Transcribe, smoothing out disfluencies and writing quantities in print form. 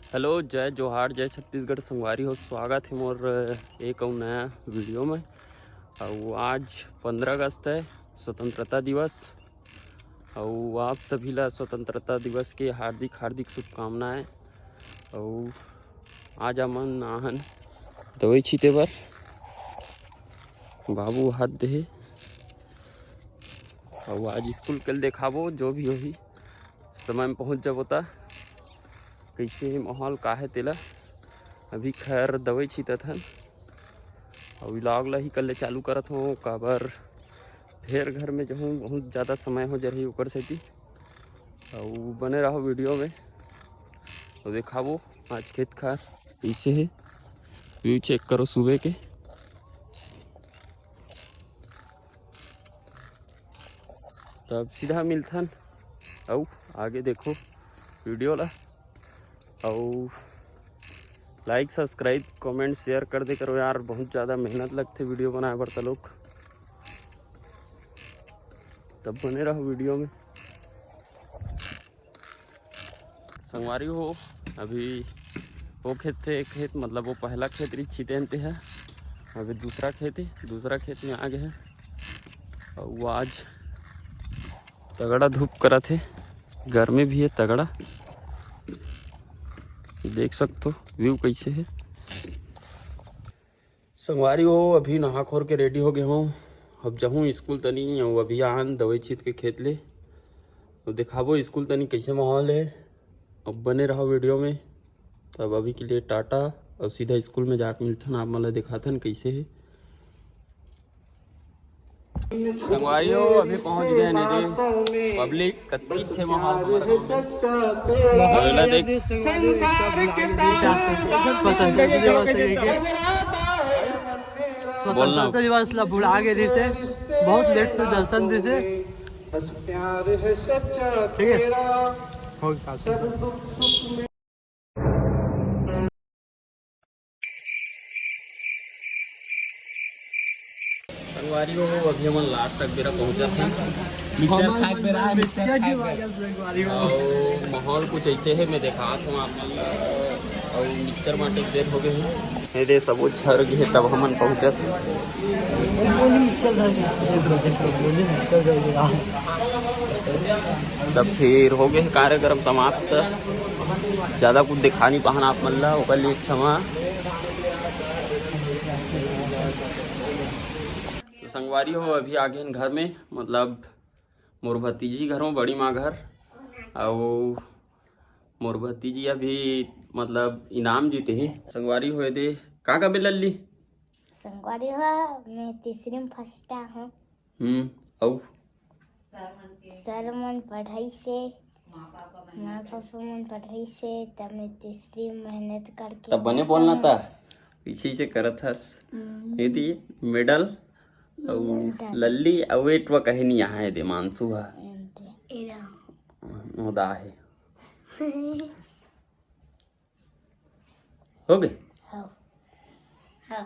Hello, जय जोहार, जय छत्तीसगढ़। संगवारी हो, स्वागत है मोर एक और नया वीडियो में। और आज 15 अगस्त है, स्वतंत्रता दिवस। और आप सभी ला स्वतंत्रता दिवस के हार्दिक हार्दिक शुभकामनाएं। और आज अमन आहन दवाई छीटे बर, बाबू हाथ दे। और आज स्कूल कल देखाबो, जो भी होही समय में पहुंच जाबो ता कैसे माहौल का है तेला। अभी खैर दवाई छीटत हन और व्लॉग ला ही कल चालू करत हो, काबर फिर घर में जहूँ बहुत ज़्यादा समय हो जा रही ऊपर से थी। और बने रहो वीडियो में तो दिखाबो आज खेत खार कैसे है। व्यू चेक करो सुबह के। तब सीधा मिलथन और आगे देखो वीडियो ला। और लाइक सब्सक्राइब कमेंट शेयर कर दे करो यार, बहुत ज़्यादा मेहनत लगते वीडियो बनाए बर त लोग। तब बने रहो वीडियो में। संगवारी हो, अभी वो खेत थे, एक खेत मतलब वो पहला खेत रिच छीटे है। अभी दूसरा खेत है, दूसरा खेत में आ गए हैं। और वो आज तगड़ा धूप करा थे, गर्मी भी है तगड़ा। देख सकते हो व्यू कैसे है। संगवारी हो, अभी नहा खोर के रेडी हो गए हूँ। अब जाऊँ स्कूल तनी, और अभी आन दवाई छीट के खेत ले तो दिखाबो स्कूल तनी कैसे माहौल है। अब बने रहो वीडियो में। तब अभी के लिए टाटा, और सीधा स्कूल में जाकर मिलथन, आप मतलब दिखाथन कैसे है। संगवारी हो, अभी पहुंच गए नीचे। पब्लिक कतनी छे माहौल हमारा देख। स्वतंत्रता दिवस ला भुला गे दिसे, बहुत लेट से दर्शन दिसे। ठीक है। संगवारी हो, अभी हम लास्ट तक बेरा पहुंचा था। और माहौल कुछ ऐसे है, मैं देखा हूँ आप और मिक्सर माटे देर हो गए हैं। दे सब झर गए तब हम पहुंचा थे। तब फिर हो गए कार्यक्रम समाप्त। ज़्यादा कुछ दिखा नहीं पाना आप मल्ला ओकर लिए क्षमा। तो संगवारी हो, अभी आ गए घर में, मतलब मोर भतीजी घर में, बड़ी माँ घर। और मोर भतीजी अभी मतलब इनाम जीते ही। संगवारी हो दे का बे लल्ली। संगवारी हो, मैं तीसरी में फर्स्ट हूँ। और सर मन पढ़ाई से, माँ पापा मन पढ़ाई से, तब मैं तीसरी मेहनत करके तब बने बोलना था, पीछे से करत हस। यदि मेडल और लल्ली अवेट व कहे नहीं यहाँ है दे मानसू है मुदा है। हो गए। हाँ।